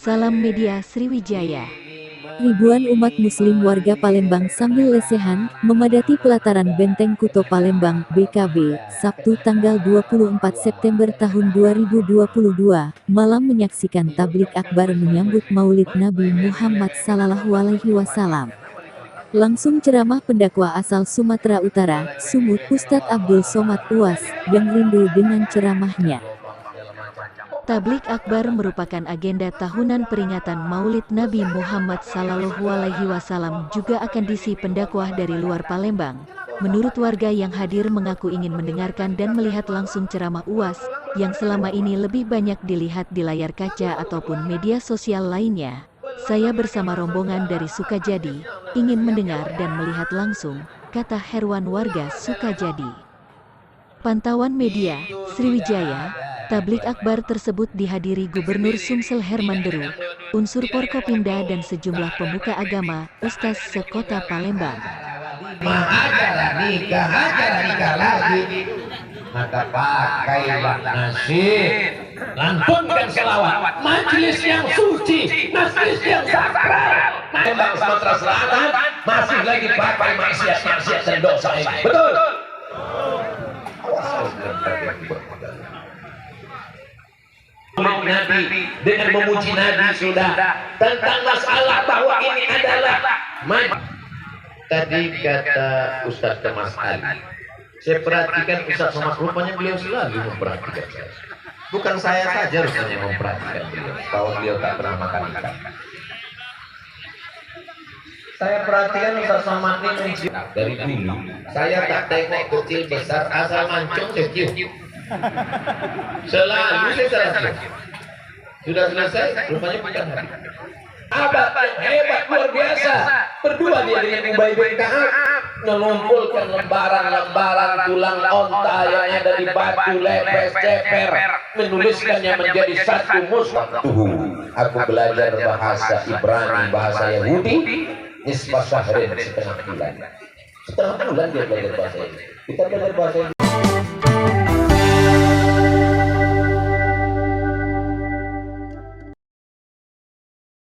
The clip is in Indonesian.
Salam Media Sriwijaya. Ribuan umat muslim warga Palembang sambil lesehan, memadati pelataran Benteng Kuto Palembang, BKB, Sabtu tanggal 24 September tahun 2022, malam menyaksikan tablik akbar menyambut Maulid Nabi Muhammad SAW. Langsung ceramah pendakwa asal Sumatera Utara, Sumut, Ustadz Abdul Somad Uwas, yang rindu dengan ceramahnya. Tablik akbar merupakan agenda tahunan peringatan Maulid Nabi Muhammad SAW, juga akan diisi pendakwah dari luar Palembang. Menurut warga yang hadir mengaku ingin mendengarkan dan melihat langsung ceramah Uwas, yang selama ini lebih banyak dilihat di layar kaca ataupun media sosial lainnya. Saya bersama rombongan dari Sukajadi, ingin mendengar dan melihat langsung, kata Herwan warga Sukajadi. Pantauan media, Sriwijaya. Tablik akbar tersebut dihadiri Gubernur Sumsel Herman Deru, unsur Forkopimda dan sejumlah pemuka agama, Ustaz sekota Palembang. Nikah lagi, maka pakailah nasib, lantunkan selawat, majelis yang suci, majelis yang sakral. Palembang Sumatera Selatan masih lagi pakai maksiat dan dosa ini. Betul. Nabi dengan memuji Nabi sudah tentang masalah bahwa ini adalah tadi kata Ustaz Kemas Ali, saya perhatikan Ustaz Somad, rupanya beliau selalu memperhatikan saya. Bukan saya saja rupanya memperhatikan beliau, bahwa beliau tak pernah makan ikan. Saya perhatikan Ustaz Somad ini dari dulu saya tak tengok kecil besar, asal mancung saya cium. Selalu saya salah. Sudah selesai, rupanya bukan hari. Abad yang hebat luar biasa. Berdua dia dengan Ubay bin Ka'ab, mengumpulkan lembaran-lembaran tulang onta yang ada di batu lepes ceper, menuliskannya menjadi satu mushaf. Aku belajar bahasa Ibrani, bahasa Yahudi, nisbah syahrin, setengah bulan. Setengah bulan dia belajar bahasa ini. Kita belajar bahasa ini